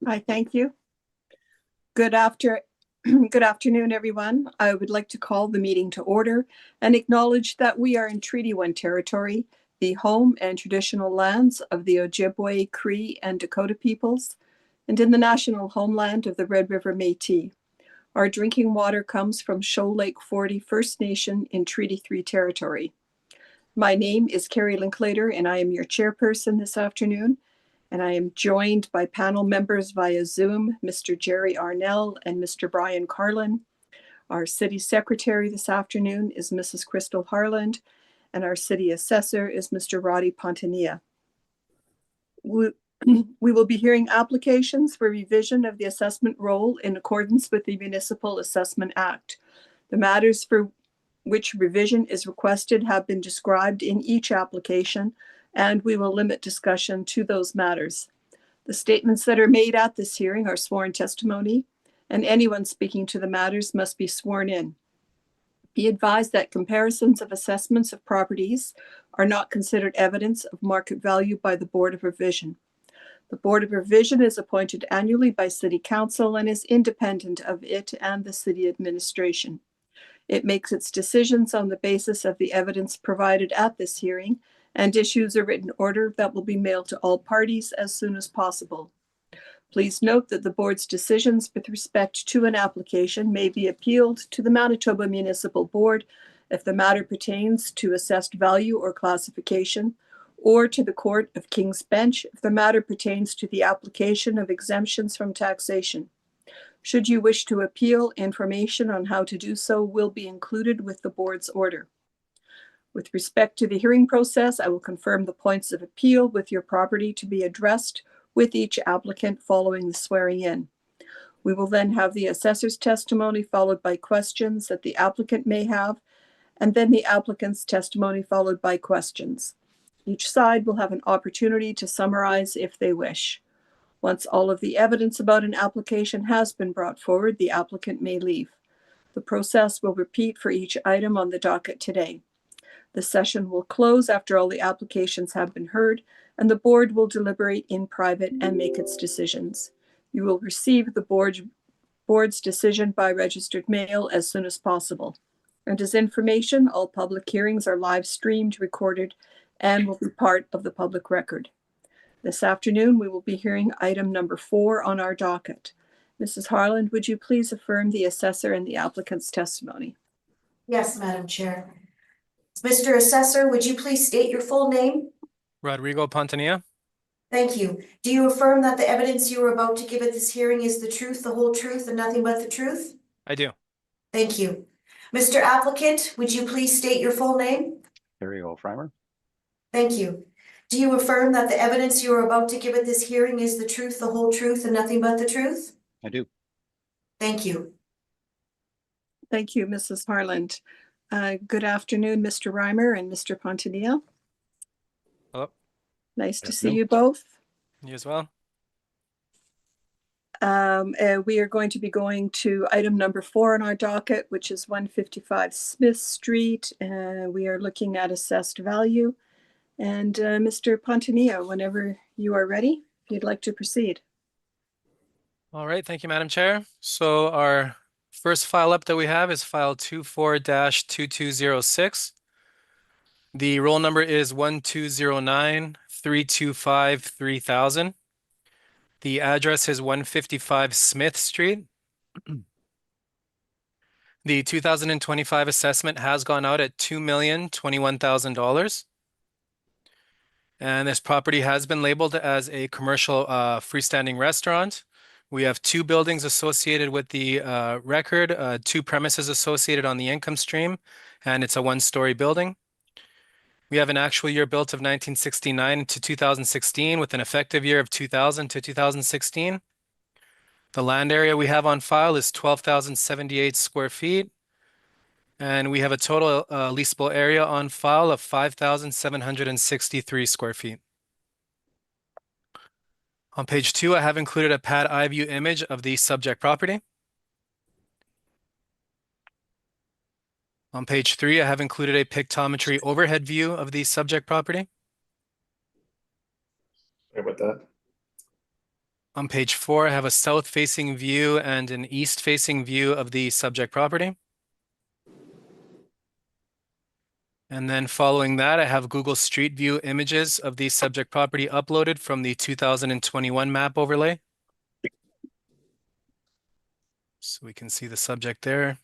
Hi, thank you. Good afternoon, everyone. I would like to call the meeting to order and acknowledge that we are in Treaty 1 territory, the home and traditional lands of the Ojibwe, Cree, and Dakota peoples, and in the national homeland of the Red River Métis. Our drinking water comes from Shoal Lake 40 First Nation in Treaty 3 territory. My name is Carrie Linklater, and I am your chairperson this afternoon. And I am joined by panel members via Zoom, Mr. Jerry Arnell and Mr. Brian Carlin. Our city secretary this afternoon is Mrs. Crystal Harland, and our city assessor is Mr. Roddy Pontanilla. We will be hearing applications for revision of the assessment roll in accordance with the Municipal Assessment Act. The matters for which revision is requested have been described in each application, and we will limit discussion to those matters. The statements that are made at this hearing are sworn testimony, and anyone speaking to the matters must be sworn in. Be advised that comparisons of assessments of properties are not considered evidence of market value by the Board of Revision. The Board of Revision is appointed annually by City Council and is independent of it and the City Administration. It makes its decisions on the basis of the evidence provided at this hearing and issues a written order that will be mailed to all parties as soon as possible. Please note that the board's decisions with respect to an application may be appealed to the Manitoba Municipal Board if the matter pertains to assessed value or classification, or to the Court of King's Bench if the matter pertains to the application of exemptions from taxation. Should you wish to appeal, information on how to do so will be included with the board's order. With respect to the hearing process, I will confirm the points of appeal with your property to be addressed with each applicant following the swearing in. We will then have the assessor's testimony followed by questions that the applicant may have, and then the applicant's testimony followed by questions. Each side will have an opportunity to summarize if they wish. Once all of the evidence about an application has been brought forward, the applicant may leave. The process will repeat for each item on the docket today. The session will close after all the applications have been heard, and the board will deliberate in private and make its decisions. You will receive the board's decision by registered mail as soon as possible. And as information, all public hearings are live streamed, recorded, and will be part of the public record. This afternoon, we will be hearing item number 4 on our docket. Mrs. Harland, would you please affirm the assessor and the applicant's testimony? Yes, Madam Chair. Mr. Assessor, would you please state your full name? Rodrigo Pontanilla. Thank you. Do you affirm that the evidence you are about to give at this hearing is the truth, the whole truth, and nothing but the truth? I do. Thank you. Mr. Applicant, would you please state your full name? Harry O'Frimer. Thank you. Do you affirm that the evidence you are about to give at this hearing is the truth, the whole truth, and nothing but the truth? I do. Thank you. Thank you, Mrs. Harland. Good afternoon, Mr. Reimer and Mr. Pontanilla. Hello. Nice to see you both. You as well. We are going to be going to item number 4 on our docket, which is 155 Smith Street. We are looking at assessed value. And Mr. Pontanilla, whenever you are ready, if you'd like to proceed. All right. Thank you, Madam Chair. So our first file up that we have is file 24-2206. The roll number is 1209-325-3000. The address is 155 Smith Street. The 2025 assessment has gone out at $2,021,000. And this property has been labeled as a commercial freestanding restaurant. We have 2 buildings associated with the record, 2 premises associated on the income stream, and it's a 1-story building. We have an actual year built of 1969 to 2016 with an effective year of 2000 to 2016. The land area we have on file is 12,078 square feet. And we have a total leasable area on file of 5,763 square feet. On page 2, I have included a pad eye view image of the subject property. On page 3, I have included a pictometry overhead view of the subject property. Sorry about that. On page 4, I have a south-facing view and an east-facing view of the subject property. And then following that, I have Google Street View images of the subject property uploaded from the 2021 map overlay. So we can see the subject there.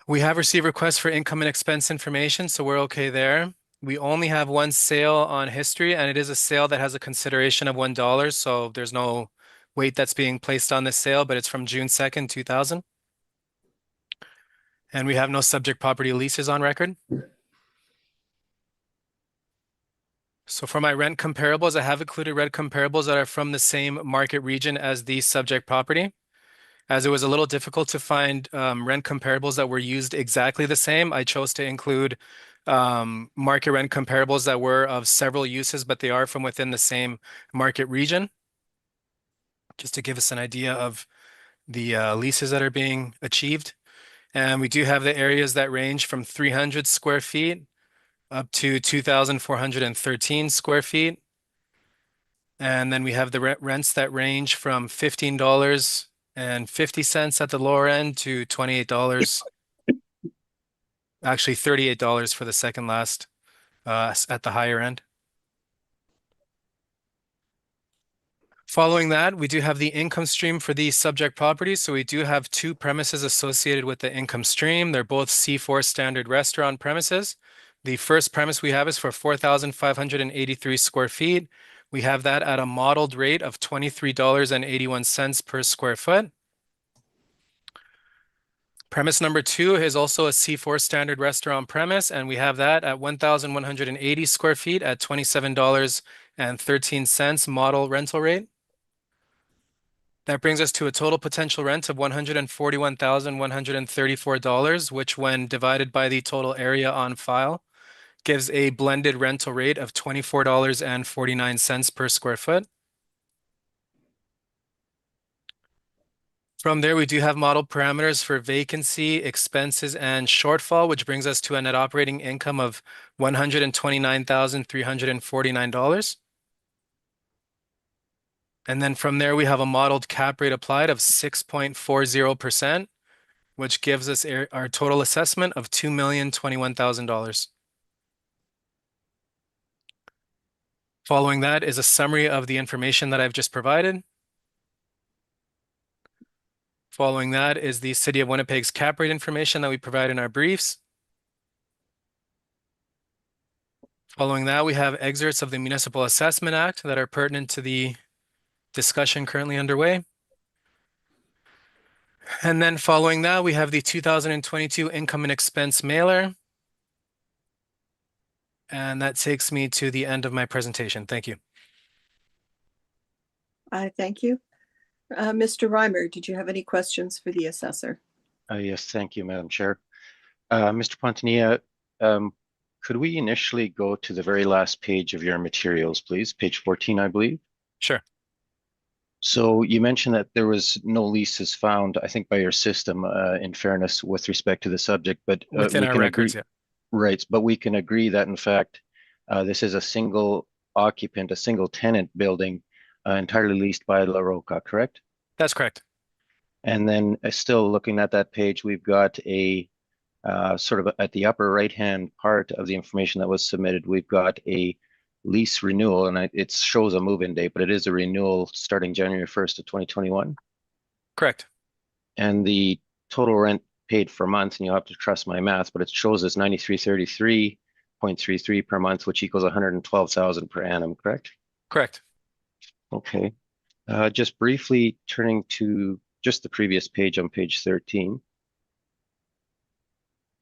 We have received requests for income and expense information, so we're okay there. We only have one sale on history, and it is a sale that has a consideration of $1, so there's no weight that's being placed on this sale, but it's from June 2nd, 2000. And we have no subject property leases on record. So for my rent comparables, I have included rent comparables that are from the same market region as the subject property. As it was a little difficult to find rent comparables that were used exactly the same, I chose to include market rent comparables that were of several uses, but they are from within the same market region, just to give us an idea of the leases that are being achieved. And we do have the areas that range from 300 square feet up to 2,413 square feet. And then we have the rents that range from $15.50 at the lower end to $28, actually $38 for the second last at the higher end. Following that, we do have the income stream for these subject properties. So we do have two premises associated with the income stream. They're both C4 standard restaurant premises. The first premise we have is for 4,583 square feet. We have that at a modeled rate of $23.81 per square foot. Premise number 2 is also a C4 standard restaurant premise, and we have that at 1,180 square feet at $27.13 model rental rate. That brings us to a total potential rent of $141,134, which when divided by the total area on file, gives a blended rental rate of $24.49 per square foot. From there, we do have model parameters for vacancy, expenses, and shortfall, which brings us to a net operating income of $129,349. And then from there, we have a modeled cap rate applied of 6.40%, which gives us our total assessment of $2,021,000. Following that is a summary of the information that I've just provided. Following that is the City of Winnipeg's cap rate information that we provide in our briefs. Following that, we have excerpts of the Municipal Assessment Act that are pertinent to the discussion currently underway. And then following that, we have the 2022 income and expense mailer. And that takes me to the end of my presentation. Thank you. I thank you. Mr. Reimer, did you have any questions for the assessor? Yes, thank you, Madam Chair. Mr. Pontanilla, could we initially go to the very last page of your materials, please? Page 14, I believe. Sure. So you mentioned that there was no leases found, I think, by your system, in fairness, with respect to the subject, but within our records, yeah. Right, but we can agree that, in fact, this is a single occupant, a single tenant building, entirely leased by La Roca, correct? That's correct. And then still looking at that page, we've got a sort of at the upper right-hand part of the information that was submitted, we've got a lease renewal, and it shows a move-in date, but it is a renewal starting January 1st of 2021. Correct. And the total rent paid per month, and you'll have to trust my math, but it shows as 9333.33 per month, which equals 112,000 per annum, correct? Correct. Okay. Just briefly turning to just the previous page on page 13.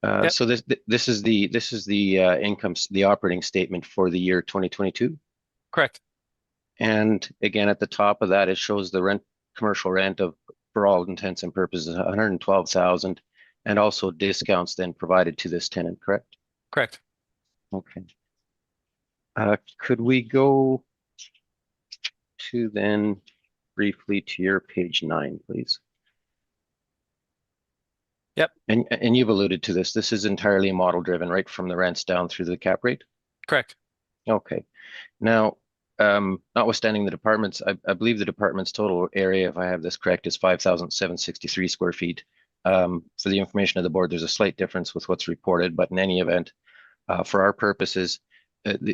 Yep. So this is the income, the operating statement for the year 2022. Correct. And again, at the top of that, it shows the commercial rent of, for all intents and purposes, 112,000, and also discounts then provided to this tenant, correct? Correct. Okay. Could we go to then briefly to your page 9, please? Yep. And you've alluded to this. This is entirely model driven, right, from the rents down through the cap rate? Correct. Okay. Now, notwithstanding the departments, I believe the department's total area, if I have this correct, is 5,763 square feet. For the information of the board, there's a slight difference with what's reported, but in any event, for our purposes,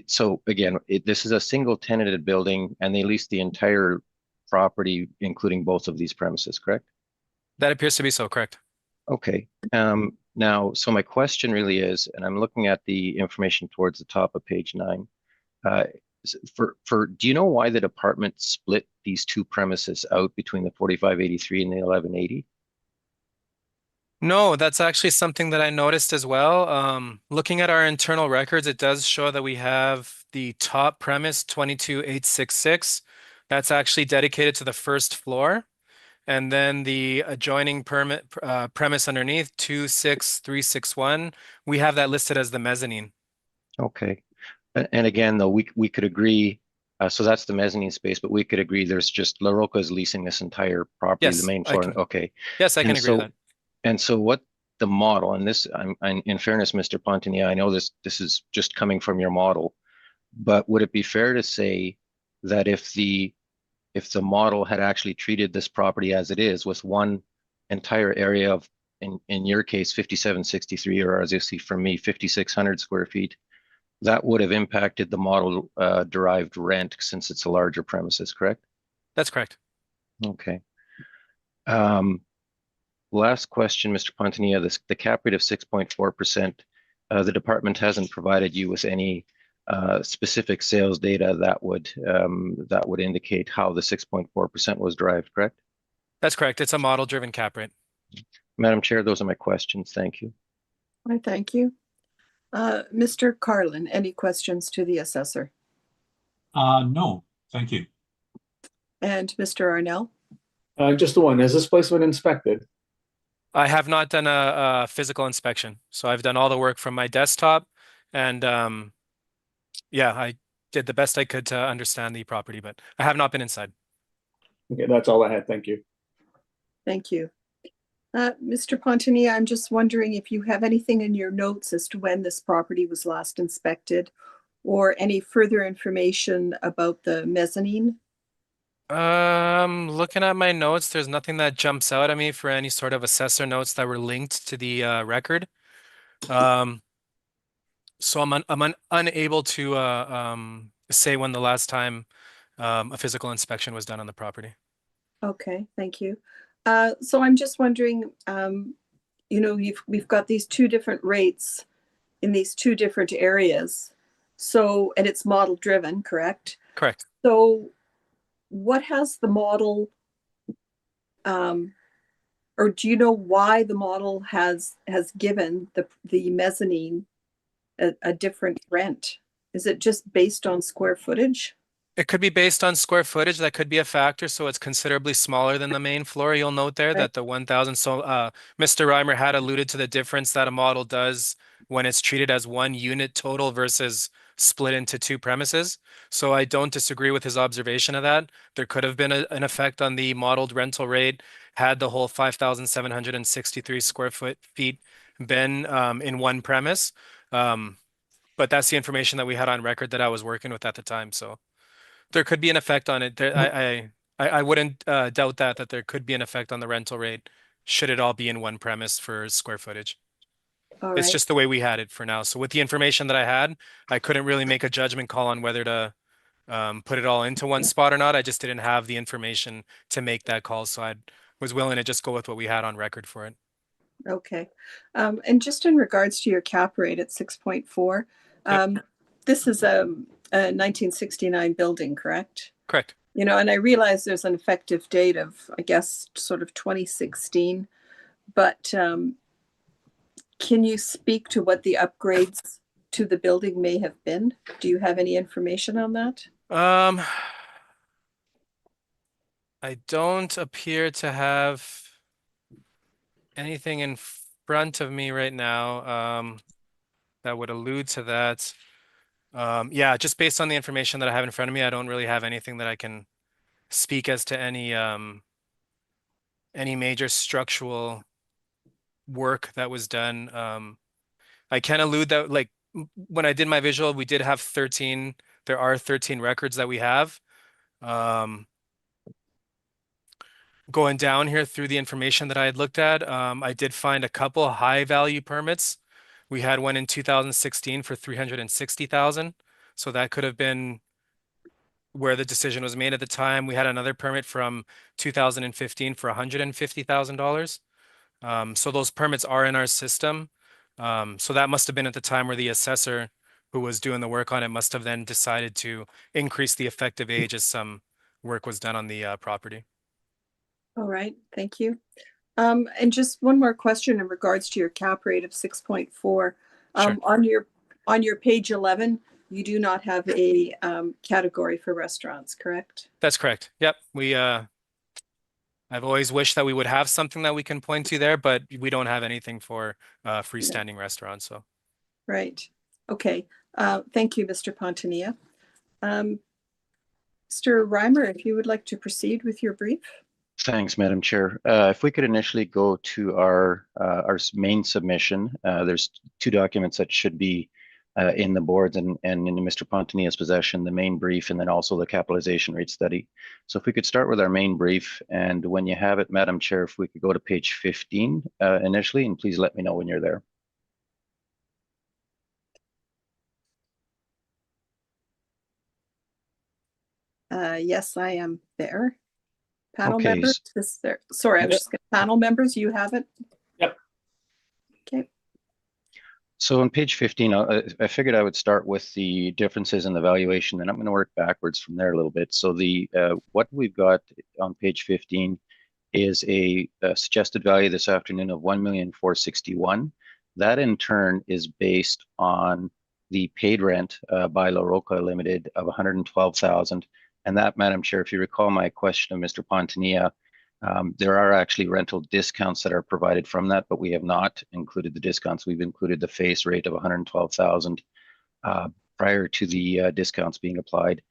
so again, this is a single tenanted building and they lease the entire property, including both of these premises, correct? That appears to be so, correct? Okay. Now, so my question really is, and I'm looking at the information towards the top of page 9. Do you know why the department split these two premises out between the 4583 and the 1180? No, that's actually something that I noticed as well. Looking at our internal records, it does show that we have the top premise 22866. That's actually dedicated to the first floor. And then the adjoining premise underneath 26361, we have that listed as the mezzanine. Okay. And again, though, we could agree, so that's the mezzanine space, but we could agree there's just La Roca is leasing this entire property, the Yes, main I floor. can. Okay. Yes, I can And agree with so, that. and so what the model, and this, I'm in fairness, Mr. Pontinia, I know this is just coming from your model, but would it be fair to say that if the model had actually treated this property as it is with one entire area of, in your case, 5763, or as you see from me, 5,600 square feet, that would have impacted the model derived rent since it's a larger premises, correct? That's correct. Okay. Last question, Mr. Pontinia, the cap rate of 6.4%, the department hasn't provided you with any specific sales data that would indicate how the 6.4% was derived, correct? That's correct. It's a model-driven cap rate. Madam Chair, those are my questions. Thank you. I thank you. Mr. Carlin, any questions to the assessor? No, thank you. And Mr. Arnell? Just the one. Has this place been inspected? I have not done a physical inspection. So I've done all the work from my desktop and yeah, I did the best I could to understand the property, but I have not been inside. Okay, that's all I had. Thank you. Thank you. Mr. Pontini, I'm just wondering if you have anything in your notes as to when this property was last inspected or any further information about the mezzanine? Looking at my notes, there's nothing that jumps out at me for any sort of assessor notes that were linked to the record. So I'm unable to say when the last time a physical inspection was done on the property. Okay, thank you. So I'm just wondering, you know, we've got these two different rates in these two different areas. So, and it's model driven, correct? Correct. So what has the model, or do you know why the model has given the mezzanine a different rent? Is it just based on square footage? It could be based on square footage. That could be a factor. So it's considerably smaller than the main floor. You'll note there that the 1,000. So Mr. Reimer had alluded to the difference that a model does when it's treated as one unit total versus split into two premises. So I don't disagree with his observation of that. There could have been an effect on the modeled rental rate had the whole 5,763 square feet been in one premise. But that's the information that we had on record that I was working with at the time. So there could be an effect on it. I wouldn't doubt that there could be an effect on the rental rate should it all be in one premise for square footage. All It's right. just the way we had it for now. So with the information that I had, I couldn't really make a judgment call on whether to put it all into one spot or not. I just didn't have the information to make that call. So I was willing to just go with what we had on record for it. Okay. And just in regards to your cap rate at 6.4, this is a 1969 building, correct? Correct. You know, and I realize there's an effective date of, I guess, sort of 2016, but can you speak to what the upgrades to the building may have been? Do you have any information on that? I don't appear to have anything in front of me right now that would allude to that. Yeah, just based on the information that I have in front of me, I don't really have anything that I can speak as to any major structural work that was done. I can allude that like when I did my visual, we did have 13 there are 13 records that we have. Going down here through the information that I had looked at, I did find a couple high value permits. We had one in 2016 for 360,000. So that could have been where the decision was made at the time. We had another permit from 2015 for $150,000. So those permits are in our system. So that must have been at the time where the assessor who was doing the work on it must have then decided to increase the effective age as some work was done on the property. All right, thank you. And just one more question in regards to your cap rate of 6.4. Sure. On your page 11, you do not have a category for restaurants, correct? That's correct. Yep. I've always wished that we would have something that we can point to there, but we don't have anything for freestanding restaurants. So. Right. Okay. Thank you, Mr. Pontanilla. Mr. Reimer, if you would like to proceed with your brief. Thanks, Madam Chair. If we could initially go to our main submission, there's two documents that should be in the boards and in Mr. Pontanilla's possession, the main brief and then also the capitalization rate study. So if we could start with our main brief, and when you have it, Madam Chair, if we could go to page 15 initially, and please let me know when you're there. Yes, I am there. Panel Okay, members, sorry, I was just panel members, you have it? Yep. Okay. So on page 15, I figured I would start with the differences in the valuation, and I'm going to work backwards from there a little bit. So the what we've got on page 15 is a suggested value this afternoon of $1,461,000. That in turn is based on the paid rent by La Roca Limited of $112,000. And that, Madam Chair, if you recall my question of Mr. Pontanilla, there are actually rental discounts that are provided from that, but we have not included the discounts. We've included the face rate of $112,000 prior to the discounts being applied.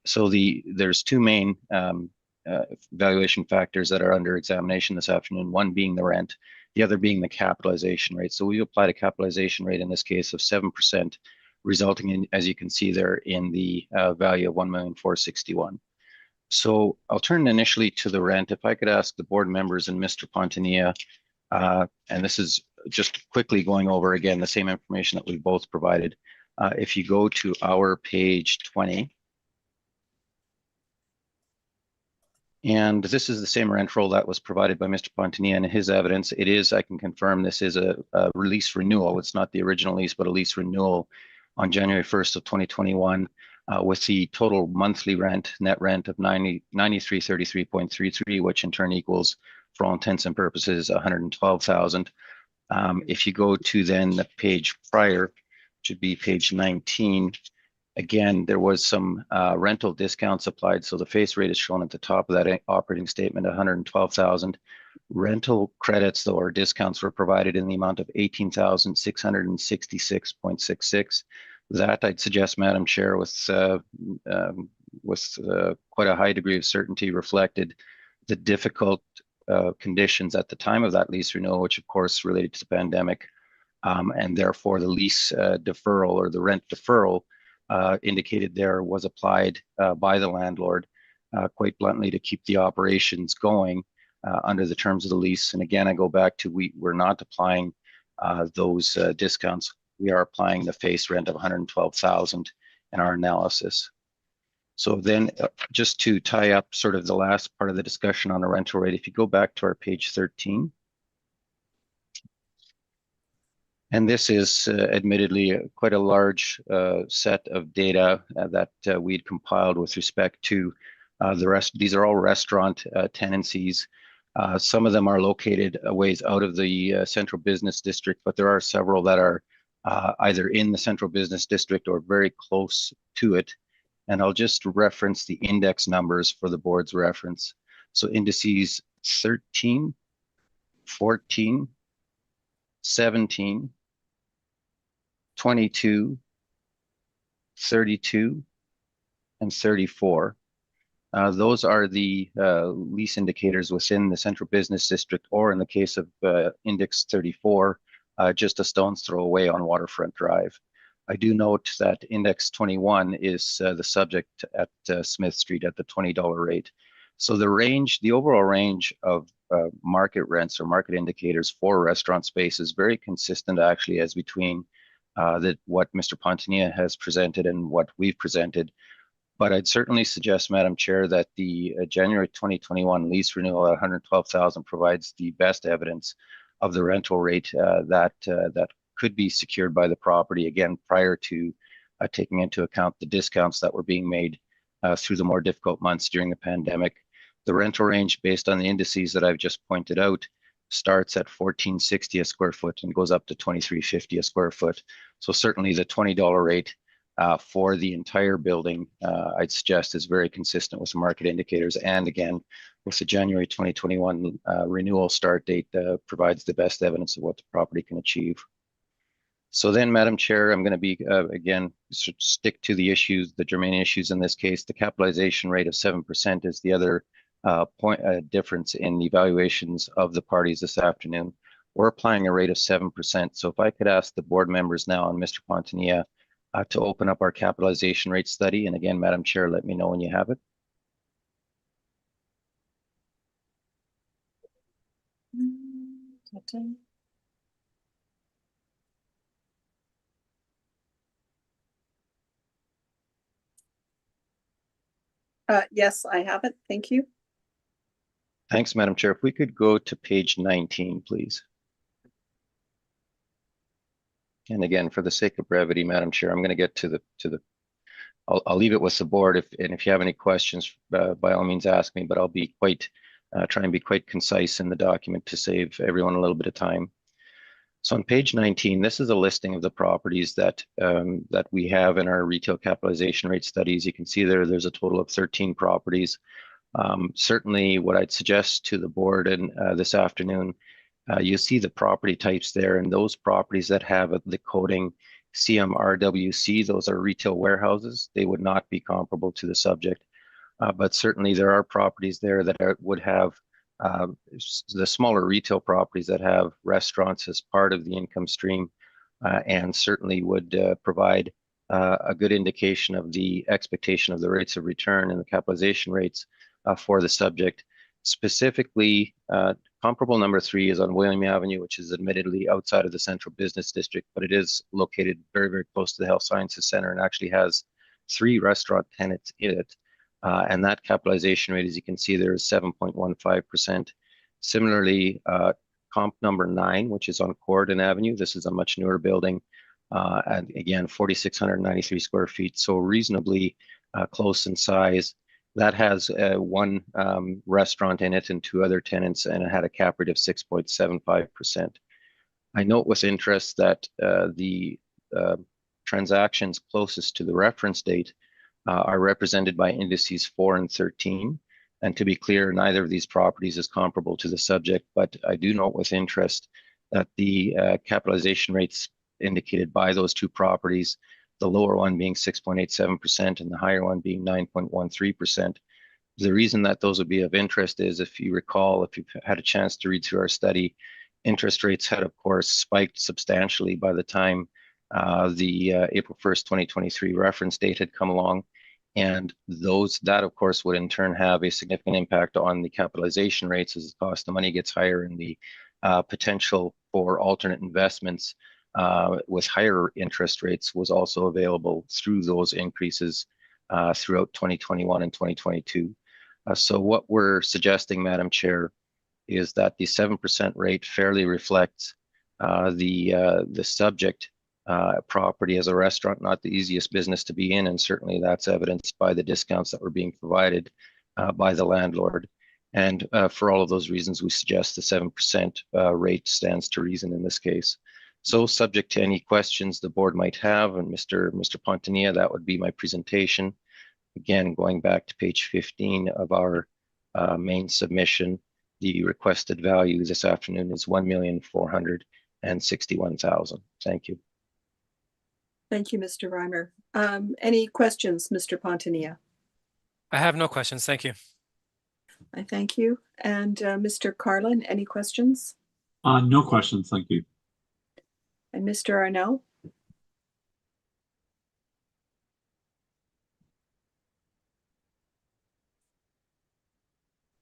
So there's two main valuation factors that are under examination this afternoon, one being the rent, the other being the capitalization rate. So we applied a capitalization rate in this case of 7%, resulting in, as you can see there, in the value of $1,461,000. So I'll turn initially to the rent. If I could ask the board members and Mr. Pontanilla, and this is just quickly going over again the same information that we both provided. If you go to our page 20, and this is the same rent roll that was provided by Mr. Pontanilla and his evidence. It is, I can confirm, this is a lease renewal. It's not the original lease, but a lease renewal on January 1st of 2021 with the total monthly rent, net rent of $9333.33, which in turn equals, for all intents and purposes, $112,000. If you go to then the page prior, should be page 19, again, there was some rental discounts applied. So the face rate is shown at the top of that operating statement, $112,000. Rental credits, though, or discounts were provided in the amount of $18,666.66. That I'd suggest, Madam Chair, with quite a high degree of certainty reflected the difficult conditions at the time of that lease renewal, which of course related to the pandemic, and therefore the lease deferral or the rent deferral indicated there was applied by the landlord, quite bluntly, to keep the operations going under the terms of the lease. And again, I go back to we're not applying those discounts. We are applying the face rent of $112,000 in our analysis. So then just to tie up sort of the last part of the discussion on the rental rate, if you go back to our page 13, and this is admittedly quite a large set of data that we'd compiled with respect to the rest. These are all restaurant tenancies. Some of them are located a ways out of the central business district, but there are several that are either in the central business district or very close to it. And I'll just reference the index numbers for the board's reference. So indices 13, 14, 17, 22, 32, and 34. Those are the lease indicators within the central business district, or in the case of index 34, just a stone's throw away on Waterfront Drive. I do note that index 21 is the subject at Smith Street at the $20 rate. So the overall range of market rents or market indicators for restaurant space is very consistent actually as between what Mr. Pontinia has presented and what we've presented. But I'd certainly suggest, Madam Chair, that the January 2021 lease renewal at $112,000 provides the best evidence of the rental rate that could be secured by the property, again, prior to taking into account the discounts that were being made through the more difficult months during the pandemic. The rental range based on the indices that I've just pointed out starts at $14.60 a square foot and goes up to $23.50 a square foot. So certainly the $20 rate for the entire building, I'd suggest is very consistent with the market indicators. And again, with the January 2021 renewal start date, provides the best evidence of what the property can achieve. So then, Madam Chair, I'm going to be, again, stick to the issues, the germane issues in this case. The capitalization rate of 7% is the other difference in the evaluations of the parties this afternoon. We're applying a rate of 7%. So if I could ask the board members now and Mr. Pontinia to open up our capitalization rate study. And again, Madam Chair, let me know when you have it. Yes, I have it. Thank you. Thanks, Madam Chair. If we could go to page 19, please. And again, for the sake of brevity, Madam Chair, I'm going to get to the I'll leave it with the board. If you have any questions, by all means ask me, but I'll be try and be quite concise in the document to save everyone a little bit of time. So on page 19, this is a listing of the properties that we have in our retail capitalization rate studies. You can see there's a total of 13 properties. Certainly what I'd suggest to the board and this afternoon, you see the property types there, and those properties that have the coding CMRWC, those are retail warehouses. They would not be comparable to the subject. But certainly there are properties there that would have the smaller retail properties that have restaurants as part of the income stream, and certainly would provide a good indication of the expectation of the rates of return and the capitalization rates for the subject. Specifically, comparable number 3 is on William Avenue, which is admittedly outside of the central business district, but it is located very, very close to the Health Sciences Center and actually has 3 restaurant tenants in it. And that capitalization rate, as you can see there, is 7.15%. Similarly, comp number 9, which is on Corridon Avenue. This is a much newer building. And again, 4,693 square feet, so reasonably close in size. That has 1 restaurant in it and 2 other tenants, and it had a cap rate of 6.75%. I note with interest that the transactions closest to the reference date are represented by indices 4 and 13. And to be clear, neither of these properties is comparable to the subject, but I do note with interest that the capitalization rates indicated by those 2 properties, the lower one being 6.87% and the higher one being 9.13%. The reason that those would be of interest is, if you recall, if you've had a chance to read through our study, interest rates had, of course, spiked substantially by the time the April 1st, 2023 reference date had come along. And that, of course, would in turn have a significant impact on the capitalization rates as the cost of money gets higher, and the potential for alternate investments with higher interest rates was also available through those increases throughout 2021 and 2022. So what we're suggesting, Madam Chair, is that the 7% rate fairly reflects the subject property as a restaurant, not the easiest business to be in, and certainly that's evidenced by the discounts that were being provided by the landlord. And for all of those reasons, we suggest the 7% rate stands to reason in this case. So subject to any questions the board might have, and Mr. Pontinia, that would be my presentation. Again, going back to page 15 of our main submission, the requested value this afternoon is $1,461,000. Thank you. Thank you, Mr. Reimer. Any questions, Mr. Pontinia? I have no questions. Thank you. I thank you. And Mr. Carlin, any questions? No questions, thank you. And Mr. Arnell?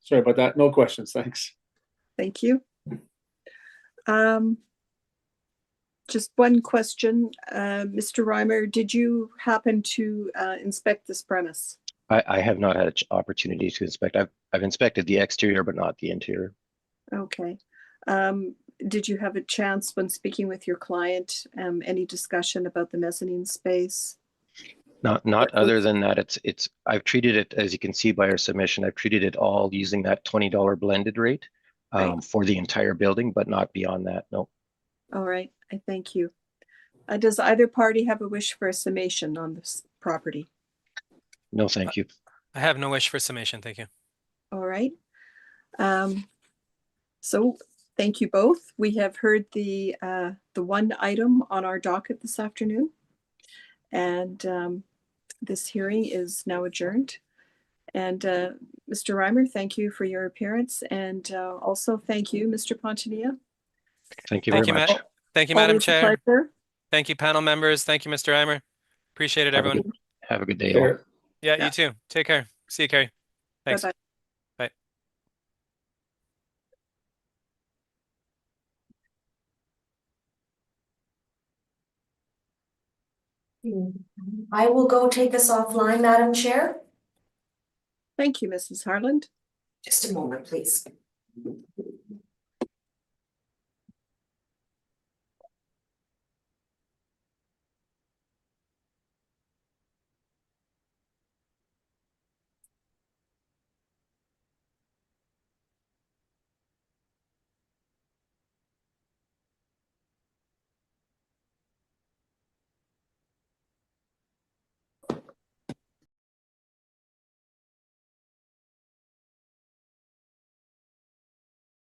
Sorry about that. No questions. Thanks. Thank you. Just one question, Mr. Reimer, did you happen to inspect this premise? I have not had an opportunity to inspect. I've inspected the exterior, but not the interior. Okay. Did you have a chance when speaking with your client, any discussion about the mezzanine space? Not other than that, I've treated it, as you can see by our submission, I've treated it all using that $20 blended rate Right. for the entire building, but not beyond that, no. All right, I thank you. Does either party have a wish for a summation on this property? No, thank you. I have no wish for summation. Thank you. All right. So thank you both. We have heard the one item on our docket this afternoon. And this hearing is now adjourned. And Mr. Reimer, thank you for your appearance. And also thank you, Mr. Pontinia. Thank you very much. Thank you, Madam Always a Chair. pleasure. Thank you, panel members. Thank you, Mr. Eimer. Appreciate it, everyone. Have a good day. All. Here. Yeah, Yeah. you too. Take care. See you, Carrie. Thanks. Bye-bye. Bye. I will go take us offline, Madam Chair. Thank you, Mrs. Harland. Just a moment, please.